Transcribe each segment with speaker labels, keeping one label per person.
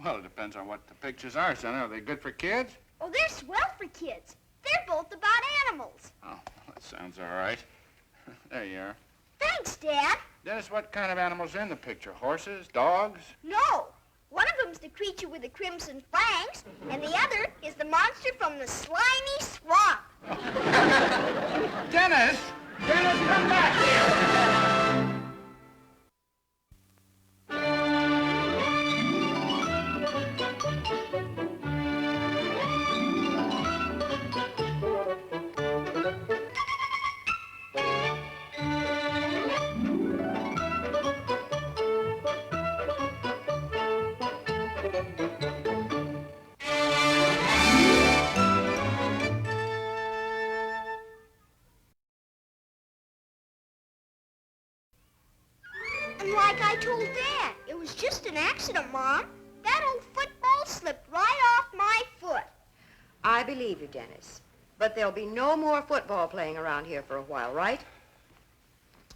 Speaker 1: Well, it depends on what the pictures are, son. Are they good for kids?
Speaker 2: Oh, they're swell for kids. They're both about animals.
Speaker 1: Oh, that sounds all right. There you are.
Speaker 2: Thanks, Dad.
Speaker 1: Dennis, what kind of animals are in the picture? Horses? Dogs?
Speaker 2: No. One of them's the creature with the crimson fangs, and the other is the monster from the slimy swamp.
Speaker 1: Dennis! Dennis, come back here!
Speaker 2: And like I told Dad, it was just an accident, Mom. That old football slipped right off my foot.
Speaker 3: I believe you, Dennis. But there'll be no more football playing around here for a while, right?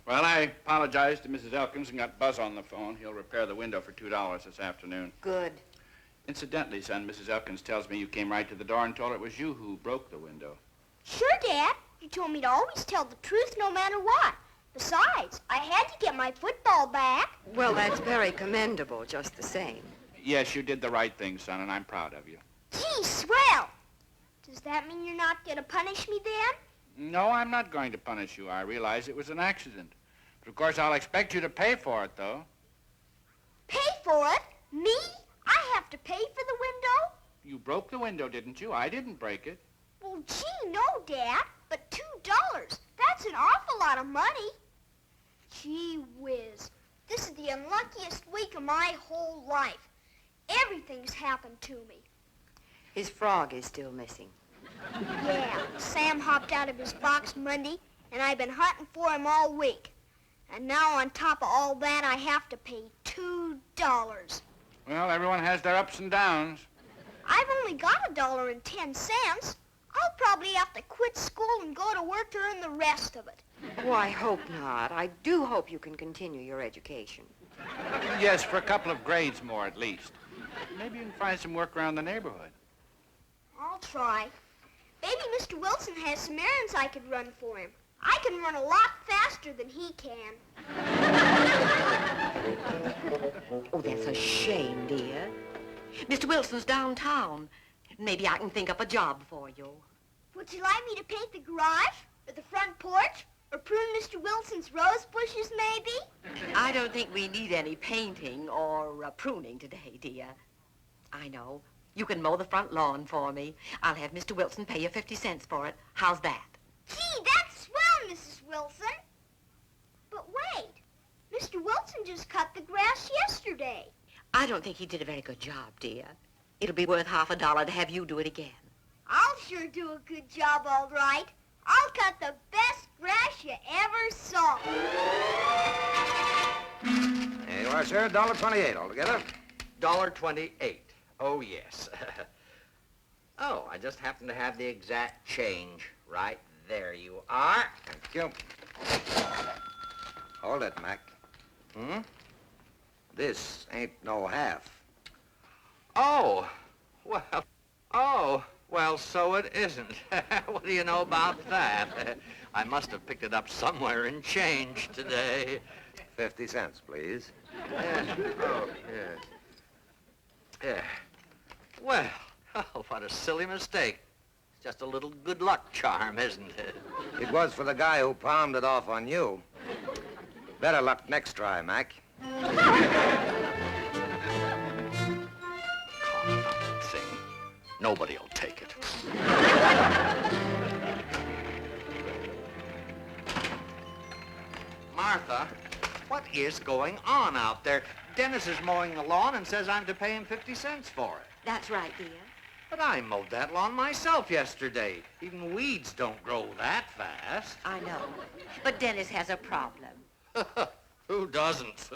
Speaker 1: Well, I apologized to Mrs. Elkins and got Buzz on the phone. He'll repair the window for $2 this afternoon.
Speaker 3: Good.
Speaker 1: Incidentally, son, Mrs. Elkins tells me you came right to the door and told her it was you who broke the window.
Speaker 2: Sure, Dad. You told me to always tell the truth no matter what. Besides, I had to get my football back.
Speaker 3: Well, that's very commendable, just the same.
Speaker 1: Yes, you did the right thing, son, and I'm proud of you.
Speaker 2: Gee, swell. Does that mean you're not going to punish me then?
Speaker 1: No, I'm not going to punish you. I realize it was an accident. But of course, I'll expect you to pay for it, though.
Speaker 2: Pay for it? Me? I have to pay for the window?
Speaker 1: You broke the window, didn't you? I didn't break it.
Speaker 2: Well, gee, no, Dad. But $2, that's an awful lot of money. Gee whiz. This is the unluckiest week of my whole life. Everything's happened to me.
Speaker 3: His frog is still missing.
Speaker 2: Yeah, Sam hopped out of his box Monday, and I've been hunting for him all week. And now on top of all that, I have to pay $2.
Speaker 1: Well, everyone has their ups and downs.
Speaker 2: I've only got $1.10. I'll probably have to quit school and go to work to earn the rest of it.
Speaker 3: Oh, I hope not. I do hope you can continue your education.
Speaker 1: Yes, for a couple of grades more at least. Maybe you can find some work around the neighborhood.
Speaker 2: I'll try. Maybe Mr. Wilson has some errands I could run for him. I can run a lot faster than he can.
Speaker 3: Oh, that's a shame, dear.
Speaker 4: Mr. Wilson's downtown. Maybe I can think up a job for you.
Speaker 2: Would you like me to paint the garage? Or the front porch? Or prune Mr. Wilson's rose bushes, maybe?
Speaker 4: I don't think we need any painting or pruning today, dear. I know. You can mow the front lawn for me. I'll have Mr. Wilson pay you 50 cents for it. How's that?
Speaker 2: Gee, that's swell, Mrs. Wilson. But wait. Mr. Wilson just cut the grass yesterday.
Speaker 4: I don't think he did a very good job, dear. It'll be worth $50 to have you do it again.
Speaker 2: I'll sure do a good job, all right. I'll cut the best grass you ever saw.
Speaker 5: There you are, sir. $1.28 altogether.
Speaker 6: $1.28. Oh, yes. Oh, I just happen to have the exact change. Right there you are.
Speaker 5: Thank you. Hold it, Mac. This ain't no half.
Speaker 6: Oh, well, so it isn't. What do you know about that? I must have picked it up somewhere in change today.
Speaker 5: 50 cents, please.
Speaker 6: Yes. Oh, yes. Yeah. Well, oh, what a silly mistake. It's just a little good luck charm, isn't it?
Speaker 5: It was for the guy who palmed it off on you. Better luck next try, Mac.
Speaker 6: Thing. Nobody'll take it. Martha, what is going on out there? Dennis is mowing the lawn and says I'm to pay him 50 cents for it.
Speaker 3: That's right, dear.
Speaker 6: But I mowed that lawn myself yesterday. Even weeds don't grow that fast.
Speaker 4: I know. But Dennis has a problem.
Speaker 6: Who doesn't?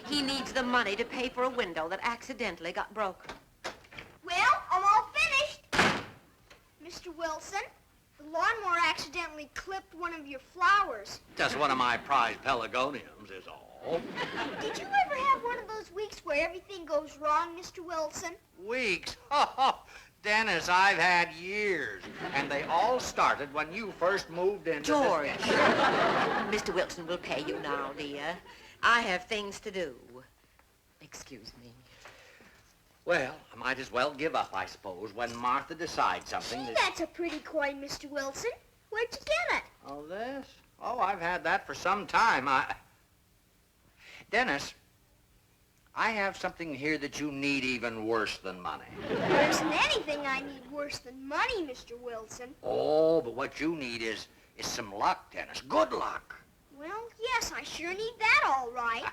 Speaker 4: He needs the money to pay for a window that accidentally got broken.
Speaker 2: Well, I'm all finished. Mr. Wilson, the lawnmower accidentally clipped one of your flowers.
Speaker 6: Just one of my prized pelargoniums is all.
Speaker 2: Did you ever have one of those weeks where everything goes wrong, Mr. Wilson?
Speaker 6: Weeks? Dennis, I've had years. And they all started when you first moved into
Speaker 4: George,
Speaker 6: this...
Speaker 4: Mr. Wilson will pay you now, dear. I have things to do. Excuse me.
Speaker 6: Well, I might as well give up, I suppose, when Martha decides something
Speaker 2: Gee,
Speaker 6: that...
Speaker 2: that's a pretty coin, Mr. Wilson. Where'd you get it?
Speaker 6: Oh, this? Oh, I've had that for some time. Dennis, I have something here that you need even worse than money.
Speaker 2: There isn't anything I need worse than money, Mr. Wilson.
Speaker 6: Oh, but what you need is some luck, Dennis. Good luck.
Speaker 2: Well, yes, I sure need that all right.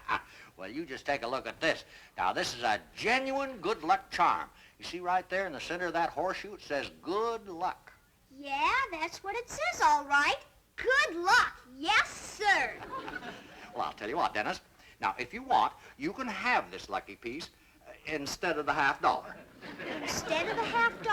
Speaker 6: Well, you just take a look at this. Now, this is a genuine good luck charm. You see right there in the center of that horseshoe, it says good luck.
Speaker 2: Yeah, that's what it says, all right. Good luck. Yes, sir.
Speaker 6: Well, I'll tell you what, Dennis. Now, if you want, you can have this lucky piece instead of the $50.
Speaker 2: Instead of the $50?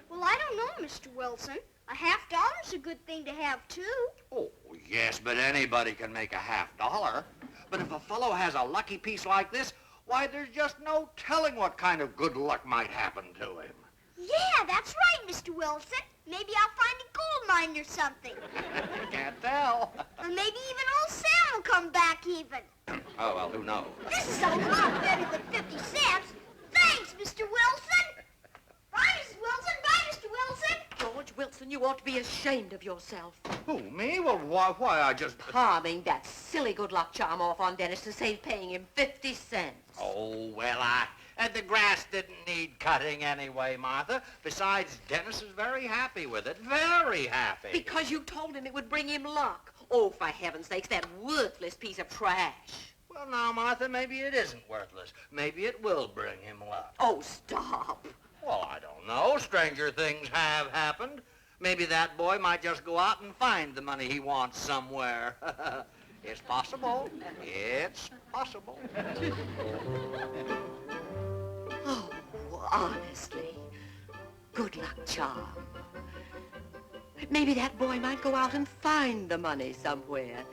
Speaker 2: Well, I don't know, Mr. Wilson. A $50's a good thing to have, too.
Speaker 6: Oh, yes, but anybody can make a $50. But if a fellow has a lucky piece like this, why, there's just no telling what kind of good luck might happen to him.
Speaker 2: Yeah, that's right, Mr. Wilson. Maybe I'll find a gold mine or something.
Speaker 6: Can't tell.
Speaker 2: Or maybe even old Sam will come back even.
Speaker 6: Oh, well, who knows?
Speaker 2: This is a lot better than 50 cents. Thanks, Mr. Wilson. Bye, Mrs. Wilson. Bye, Mr. Wilson.
Speaker 4: George Wilson, you ought to be ashamed of yourself.
Speaker 6: Who, me? Well, why, I just...
Speaker 4: Palming that silly good luck charm off on Dennis to save paying him 50 cents.
Speaker 6: Oh, well, the grass didn't need cutting anyway, Martha. Besides, Dennis is very happy with it. Very happy.
Speaker 4: Because you told him it would bring him luck. Oh, for heaven's sakes, that worthless piece of trash.
Speaker 6: Well, now, Martha, maybe it isn't worthless. Maybe it will bring him luck.
Speaker 4: Oh, stop.
Speaker 6: Well, I don't know. Stranger things have happened. Maybe that boy might just go out and find the money he wants somewhere. It's possible. It's possible.
Speaker 4: Oh, honestly, good luck charm. Maybe that boy might go out and find the money somewhere.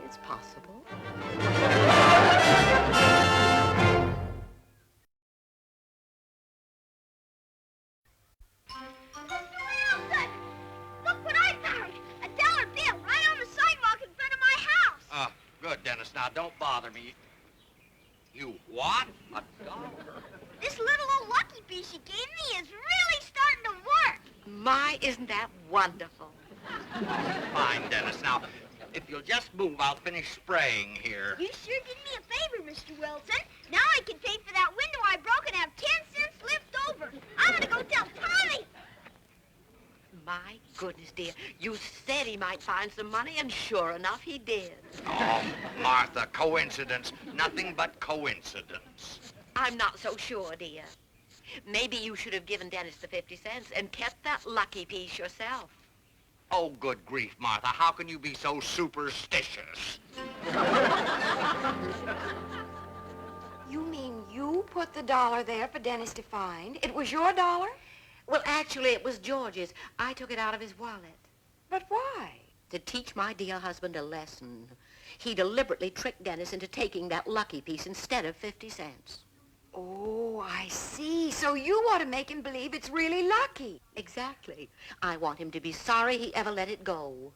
Speaker 4: It's possible.
Speaker 2: Wilson, look what I found. A dollar bill right on the sidewalk in front of my house.
Speaker 6: Oh, good, Dennis. Now, don't bother me. You what? $1?
Speaker 2: This little old lucky piece you gave me is really starting to work.
Speaker 4: My, isn't that wonderful?
Speaker 6: Fine, Dennis. Now, if you'll just move, I'll finish spraying here.
Speaker 2: You sure did me a favor, Mr. Wilson. Now I can pay for that window I broke and have 10 cents left over. I'm gonna go tell Tommy.
Speaker 4: My goodness, dear. You said he might find some money, and sure enough, he did.
Speaker 6: Oh, Martha, coincidence. Nothing but coincidence.
Speaker 4: I'm not so sure, dear. Maybe you should have given Dennis the 50 cents and kept that lucky piece yourself.
Speaker 6: Oh, good grief, Martha. How can you be so superstitious?
Speaker 3: You mean you put the dollar there for Dennis to find? It was your dollar?
Speaker 4: Well, actually, it was George's. I took it out of his wallet.
Speaker 3: But why?
Speaker 4: To teach my dear husband a lesson. He deliberately tricked Dennis into taking that lucky piece instead of 50 cents.
Speaker 3: Oh, I see. So you want to make him believe it's really lucky.
Speaker 4: Exactly. I want him to be sorry he ever let it go.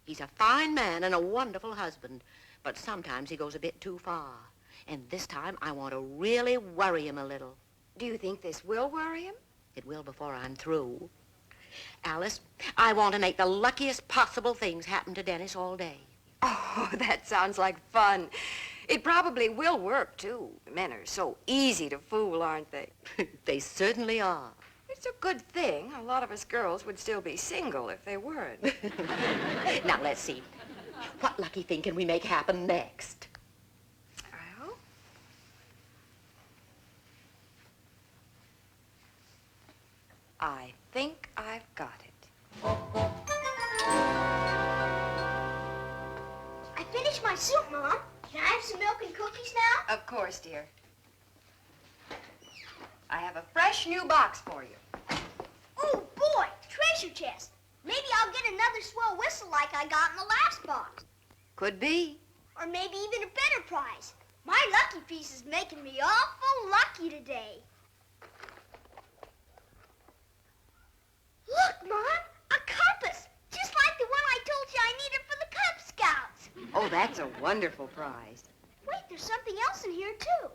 Speaker 4: He's a fine man and a wonderful husband, but sometimes he goes a bit too far. And this time, I want to really worry him a little.
Speaker 3: Do you think this will worry him?
Speaker 4: It will before I'm through. Alice, I want to make the luckiest possible things happen to Dennis all day.
Speaker 3: Oh, that sounds like fun. It probably will work, too. Men are so easy to fool, aren't they?
Speaker 4: They certainly are.
Speaker 3: It's a good thing. A lot of us girls would still be single if they weren't.
Speaker 4: Now, let's see. What lucky thing can we make happen next?
Speaker 3: Well, I think I've got it.
Speaker 2: I finished my soup, Mom. Can I have some milk and cookies now?
Speaker 3: Of course, dear. I have a fresh new box for you.
Speaker 2: Oh, boy, treasure chest. Maybe I'll get another swell whistle like I got in the last box.
Speaker 3: Could be.
Speaker 2: Or maybe even a better prize. My lucky piece is making me awful lucky today. Look, Mom, a compass. Just like the one I told you I needed for the Cub Scouts.
Speaker 3: Oh, that's a wonderful prize.
Speaker 2: Wait, there's something else in here, too.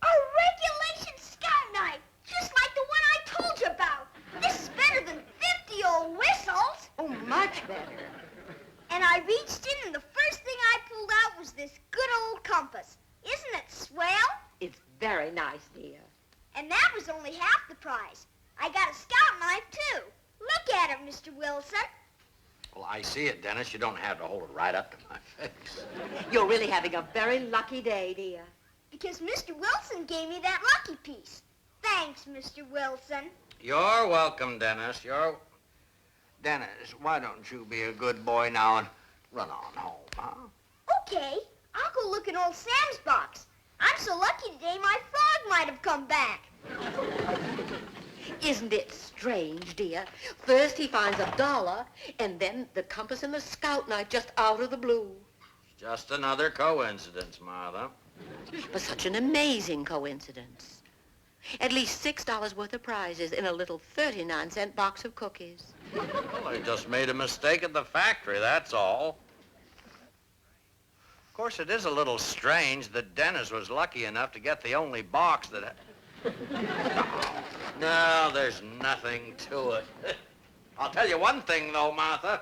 Speaker 2: A regulation scout knife, just like the one I told you about. This is better than 50 old whistles.
Speaker 3: Oh, much better.
Speaker 2: And I reached in, and the first thing I pulled out was this good old compass. Isn't it swell?
Speaker 4: It's very nice, dear.
Speaker 2: And that was only half the prize. I got a scout knife, too. Look at it, Mr. Wilson.
Speaker 6: Well, I see it, Dennis. You don't have to hold it right up to my face.
Speaker 4: You're really having a very lucky day, dear.
Speaker 2: Because Mr. Wilson gave me that lucky piece. Thanks, Mr. Wilson.
Speaker 6: You're welcome, Dennis. Dennis, why don't you be a good boy now and run on home, huh?
Speaker 2: Okay, I'll go look in old Sam's box. I'm so lucky today my frog might have come back.
Speaker 4: Isn't it strange, dear? First he finds $1, and then the compass and the scout knife just out of the blue.
Speaker 6: Just another coincidence, Martha.
Speaker 4: But such an amazing coincidence. At least $6 worth of prizes in a little 39-cent box of cookies.
Speaker 6: Well, they just made a mistake at the factory, that's all. Of course, it is a little strange that Dennis was lucky enough to get the only box that... No, there's nothing to it. I'll tell you one thing, though, Martha.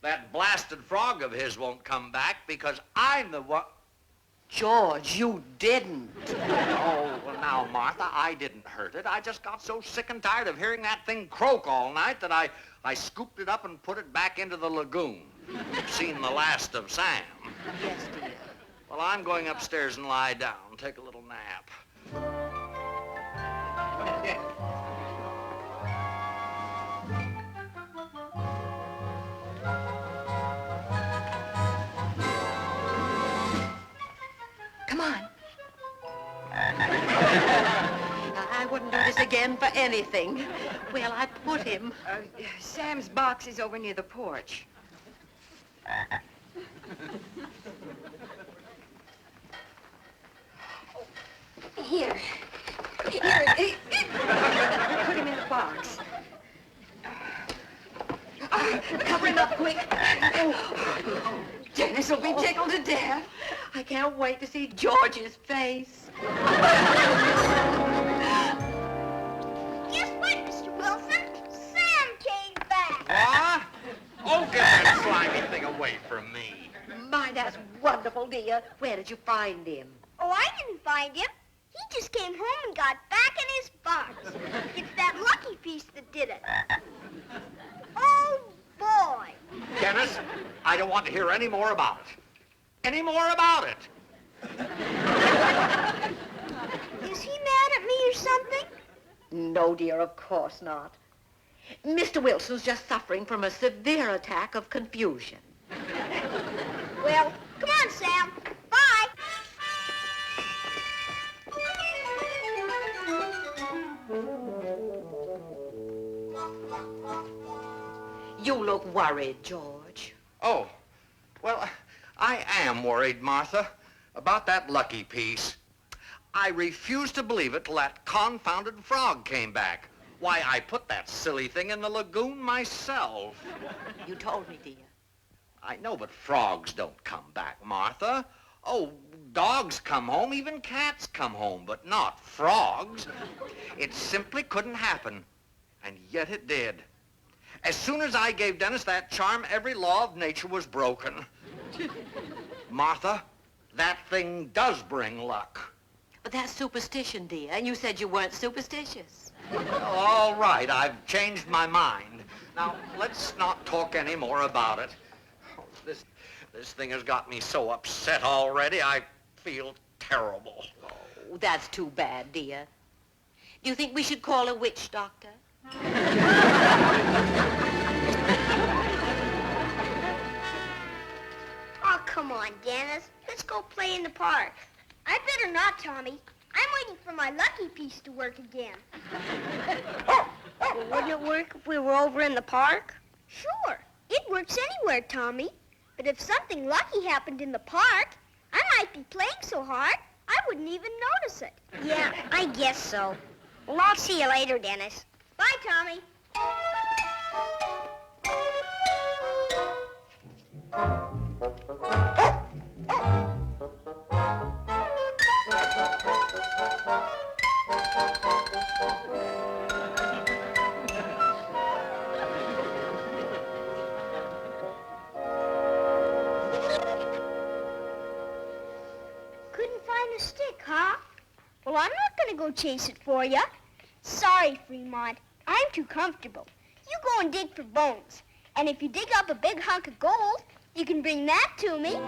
Speaker 6: That blasted frog of his won't come back because I'm the one...
Speaker 4: George, you didn't.
Speaker 6: Oh, well, now, Martha, I didn't hurt it. I just got so sick and tired of hearing that thing croak all night that I scooped it up and put it back into the lagoon. You've seen the last of Sam.
Speaker 4: Yes, dear.
Speaker 6: Well, I'm going upstairs and lie down, take a little nap.
Speaker 3: Come on.
Speaker 4: I wouldn't do this again for anything. Well, I put him.
Speaker 3: Sam's box is over near the porch. Here. Here. Put him in the box.
Speaker 4: Cover him up quick.
Speaker 3: Dennis will be tickled to death.
Speaker 4: I can't wait to see George's face.
Speaker 2: Guess what, Mr. Wilson? Sam came back.
Speaker 6: What? Oh, get that slimy thing away from me.
Speaker 4: My, that's wonderful, dear. Where did you find him?
Speaker 2: Oh, I didn't find him. He just came home and got back in his box. It's that lucky piece that did it. Oh, boy.
Speaker 6: Dennis, I don't want to hear any more about it. Any more about it.
Speaker 2: Is he mad at me or something?
Speaker 4: No, dear, of course not. Mr. Wilson's just suffering from a severe attack of confusion.
Speaker 2: Well, come on, Sam. Bye.
Speaker 4: You look worried, George.
Speaker 6: Oh, well, I am worried, Martha, about that lucky piece. I refuse to believe it till that confounded frog came back. Why, I put that silly thing in the lagoon myself.
Speaker 4: You told me, dear.
Speaker 6: I know, but frogs don't come back, Martha. Oh, dogs come home, even cats come home, but not frogs. It simply couldn't happen, and yet it did. As soon as I gave Dennis that charm, every law of nature was broken. Martha, that thing does bring luck.
Speaker 4: But that's superstition, dear, and you said you weren't superstitious.
Speaker 6: All right, I've changed my mind. Now, let's not talk any more about it. Oh, this thing has got me so upset already, I feel terrible.
Speaker 4: Oh, that's too bad, dear. Do you think we should call a witch doctor?
Speaker 2: Oh, come on, Dennis. Let's go play in the park. I better not, Tommy. I I'm waiting for my lucky piece to work again.
Speaker 7: Well, wouldn't it work if we were over in the park?
Speaker 2: Sure, it works anywhere, Tommy. But if something lucky happened in the park, I might be playing so hard, I wouldn't even notice it.
Speaker 7: Yeah, I guess so. Well, I'll see you later, Dennis.
Speaker 2: Bye, Tommy. Couldn't find a stick, huh? Well, I'm not going to go chase it for you. Sorry, Fremont. I'm too comfortable. You go and dig for bones. And if you dig up a big hunk of gold, you can bring that to me.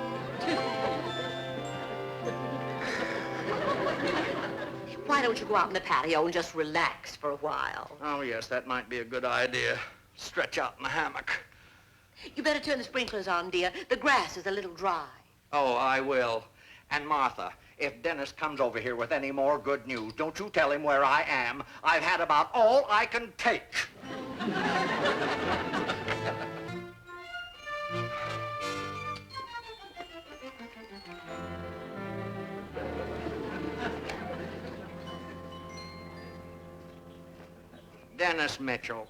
Speaker 4: Why don't you go out in the patio and just relax for a while?
Speaker 6: Oh, yes, that might be a good idea. Stretch out in the hammock.
Speaker 4: You better turn the sprinklers on, dear. The grass is a little dry.
Speaker 6: Oh, I will. And Martha, if Dennis comes over here with any more good news, don't you tell him where I am. I've had about all I can take. Dennis Mitchell,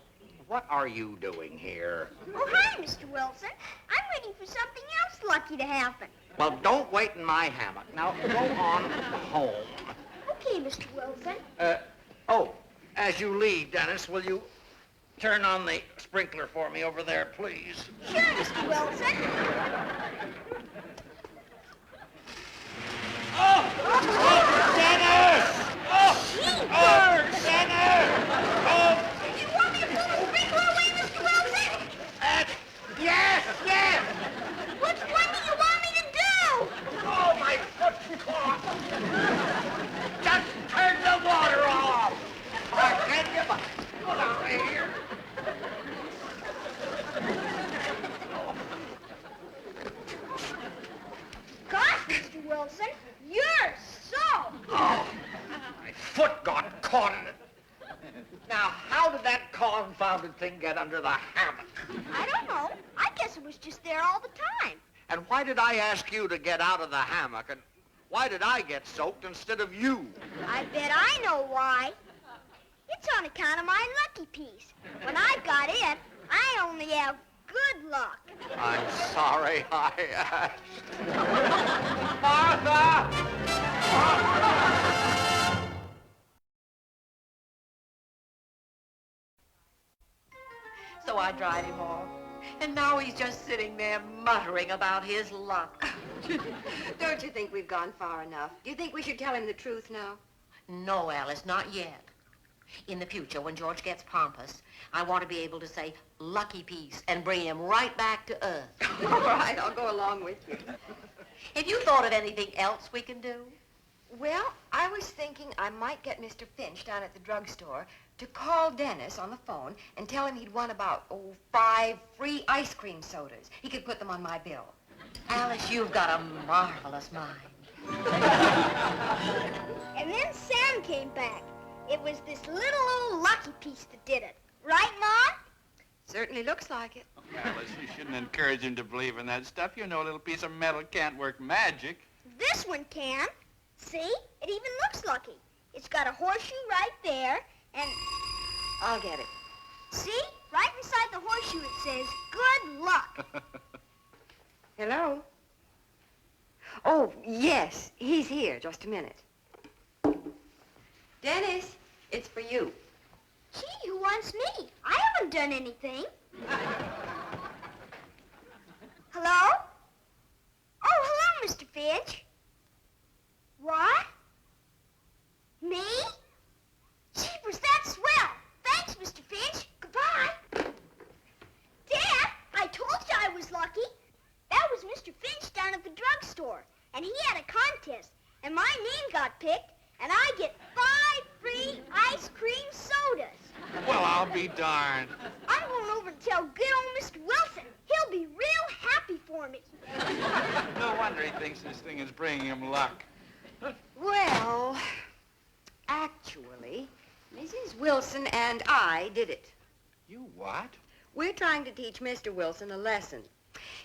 Speaker 6: what are you doing here?
Speaker 2: Oh, hi, Mr. Wilson. I'm waiting for something else lucky to happen.
Speaker 6: Well, don't wait in my hammock. Now, go on home.
Speaker 2: Okay, Mr. Wilson.
Speaker 6: Oh, as you leave, Dennis, will you turn on the sprinkler for me over there, please?
Speaker 2: Sure, Mr. Wilson.
Speaker 6: Dennis!
Speaker 2: Jeepers!
Speaker 6: Dennis!
Speaker 2: You want me to pull the sprinkler away, Mr. Wilson?
Speaker 6: Yes, yes!
Speaker 2: Which one do you want me to do?
Speaker 6: Oh, my foot's caught! Just turn the water off! I can't get my foot out of here.
Speaker 2: Gosh, Mr. Wilson, you're so...
Speaker 6: Oh, my foot got caught in it. Now, how did that confounded thing get under the hammock?
Speaker 2: I don't know. I guess it was just there all the time.
Speaker 6: And why did I ask you to get out of the hammock? And why did I get soaked instead of you?
Speaker 2: I bet I know why. It's on account of my lucky piece. When I got in, I only have good luck.
Speaker 6: I'm sorry I asked. Martha!
Speaker 4: So I drive him off. And now he's just sitting there muttering about his luck.
Speaker 3: Don't you think we've gone far enough? Do you think we should tell him the truth now?
Speaker 4: No, Alice, not yet. In the future, when George gets pompous, I want to be able to say, lucky piece, and bring him right back to earth.
Speaker 3: All right, I'll go along with you.
Speaker 4: Have you thought of anything else we can do?
Speaker 3: Well, I was thinking I might get Mr. Finch down at the drugstore to call Dennis on the phone and tell him he'd won about, 5 free ice cream sodas. He could put them on my bill.
Speaker 4: Alice, you've got a marvelous mind.
Speaker 2: And then Sam came back. It was this little old lucky piece that did it. Right, Mom?
Speaker 3: Certainly looks like it.
Speaker 1: Alice, you shouldn't encourage him to believe in that stuff. You know a little piece of metal can't work magic.
Speaker 2: This one can. See? It even looks lucky. It's got a horseshoe right there, and...
Speaker 3: I'll get it.
Speaker 2: See? Right beside the horseshoe it says, good luck.
Speaker 3: Hello? Oh, yes, he's here. Just a minute. Dennis, it's for you.
Speaker 2: Gee, who wants me? I haven't done anything. Hello? Oh, hello, Mr. Finch. What? Me? Jeepers, that's swell. Thanks, Mr. Finch. Goodbye. Dad, I told you I was lucky. That was Mr. Finch down at the drugstore, and he had a contest, and my name got picked, and I get 5 free ice cream sodas.
Speaker 1: Well, I'll be darned.
Speaker 2: I'm going over to tell good old Mr. Wilson. He'll be real happy for me.
Speaker 1: No wonder he thinks this thing is bringing him luck.
Speaker 3: Well, Actually, Mrs. Wilson and I did it.
Speaker 1: You what?
Speaker 3: We're trying to teach Mr. Wilson a lesson.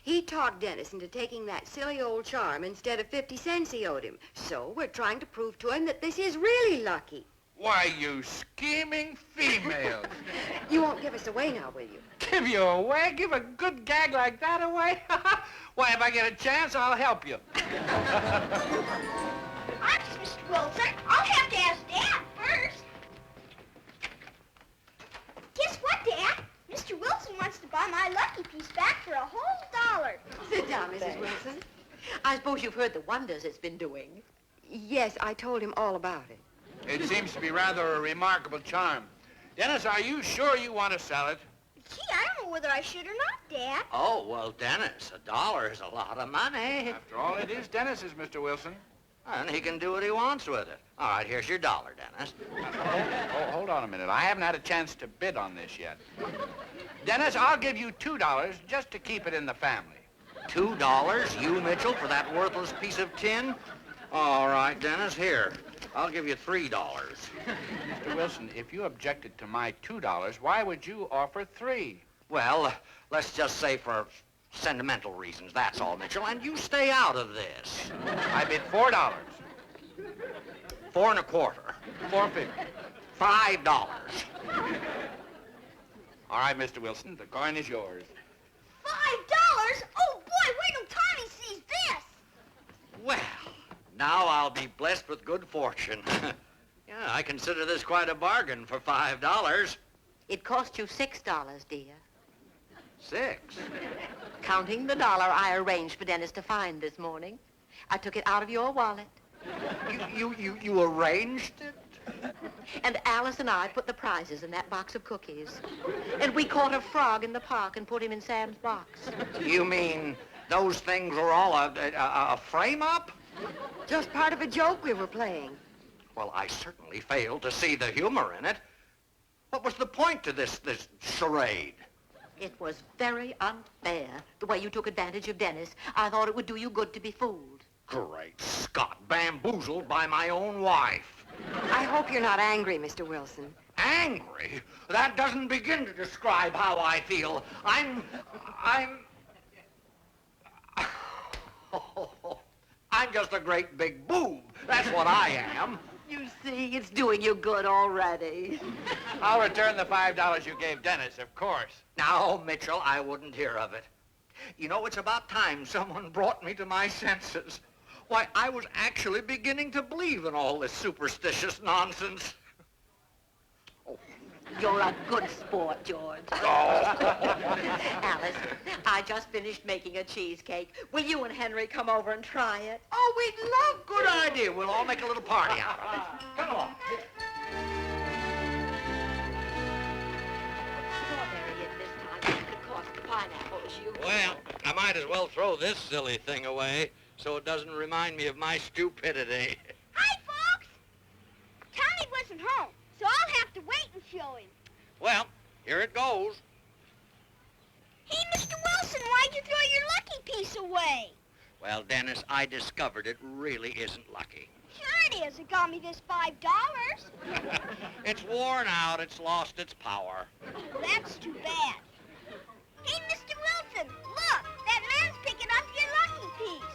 Speaker 3: He talked Dennis into taking that silly old charm instead of 50 cents he owed him. So we're trying to prove to him that this is really lucky.
Speaker 1: Why, you scheming female.
Speaker 3: You won't give us away now, will you?
Speaker 1: Give you away? Give a good gag like that away? Why, if I get a chance, I'll help you.
Speaker 2: Honest, Mr. Wilson, I'll have to ask Dad first. Guess what, Dad? Mr. Wilson wants to buy my lucky piece back for a whole $1.
Speaker 3: Sit down, Mrs. Wilson.
Speaker 4: I suppose you've heard the wonders it's been doing.
Speaker 3: Yes, I told him all about it.
Speaker 1: It seems to be rather a remarkable charm. Dennis, are you sure you want to sell it?
Speaker 2: Gee, I don't know whether I should or not, Dad.
Speaker 6: Oh, well, Dennis, $1 is a lot of money.
Speaker 1: After all, it is Dennis's, Mr. Wilson.
Speaker 6: And he can do what he wants with it. All right, here's your $1, Dennis.
Speaker 1: Oh, hold on a minute. I haven't had a chance to bid on this yet. Dennis, I'll give you $2 just to keep it in the family.
Speaker 6: $2, you, Mitchell, for that worthless piece of tin? All right, Dennis, here. I'll give you $3.
Speaker 1: Mr. Wilson, if you objected to my $2, why would you offer 3?
Speaker 6: Well, let's just say for sentimental reasons, that's all, Mitchell, and you stay out of this.
Speaker 1: I bid $4.
Speaker 6: 4 1/4.
Speaker 1: $4.50.
Speaker 6: $5.
Speaker 1: All right, Mr. Wilson, the coin is yours.
Speaker 2: $5? Oh, boy, wait till Tommy sees this.
Speaker 6: Well, now I'll be blessed with good fortune. Yeah, I consider this quite a bargain for $5.
Speaker 4: It cost you $6, dear.
Speaker 6: 6.
Speaker 4: Counting the dollar I arranged for Dennis to find this morning. I took it out of your wallet.
Speaker 6: You arranged it?
Speaker 4: And Alice and I put the prizes in that box of cookies. And we caught a frog in the park and put him in Sam's box.
Speaker 6: You mean those things were all a frame-up?
Speaker 3: Just part of a joke we were playing.
Speaker 6: Well, I certainly failed to see the humor in it. What was the point to this charade?
Speaker 4: It was very unfair, the way you took advantage of Dennis. I thought it would do you good to be fooled.
Speaker 6: Great Scott, bamboozled by my own wife.
Speaker 3: I hope you're not angry, Mr. Wilson.
Speaker 6: Angry? That doesn't begin to describe how I feel. I'm just a great big boob. That's what I am.
Speaker 4: You see, it's doing you good already.
Speaker 1: I'll return the $5 you gave Dennis, of course.
Speaker 6: Now, Mitchell, I wouldn't hear of it. You know, it's about time someone brought me to my senses. Why, I was actually beginning to believe in all this superstitious nonsense.
Speaker 4: You're a good sport, George. Alice, I just finished making a cheesecake. Will you and Henry come over and try it?
Speaker 6: Oh, we'd love. Good idea. We'll all make a little party out of it. Come along.
Speaker 4: Strawberry in this time. It cost pineapples, you.
Speaker 6: Well, I might as well throw this silly thing away so it doesn't remind me of my stupidity.
Speaker 2: Hi, folks. Tommy wasn't home, so I'll have to wait and show him.
Speaker 6: Well, here it goes.
Speaker 2: Hey, Mr. Wilson, why'd you throw your lucky piece away?
Speaker 6: Well, Dennis, I discovered it really isn't lucky.
Speaker 2: Sure it is. It got me this $5.
Speaker 6: It's worn out. It's lost its power.
Speaker 2: That's too bad. Hey, Mr. Wilson, look. That man's picking up your lucky piece.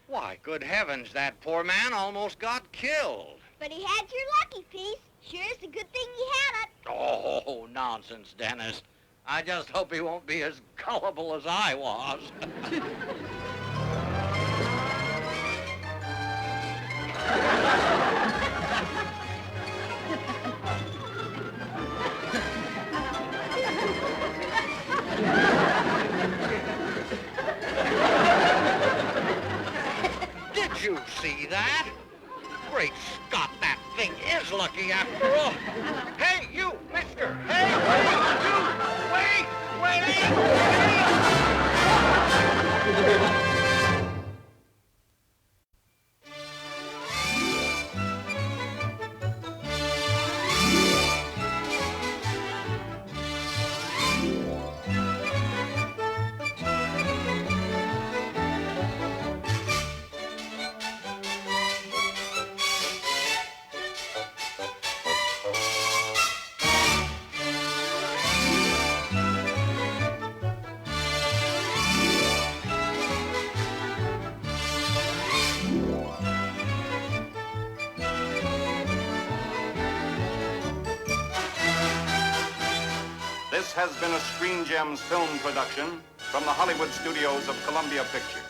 Speaker 6: Why, good heavens, that poor man almost got killed.
Speaker 2: But he had your lucky piece. Sure is a good thing he had it.
Speaker 6: Oh, nonsense, Dennis. I just hope he won't be as gullible as I was. Did you see that? Great Scott, that thing is lucky after all. Hey, you, mister. Hey, you. Wait.
Speaker 8: This has been a Screen Gems film production from the Hollywood studios of Columbia Pictures.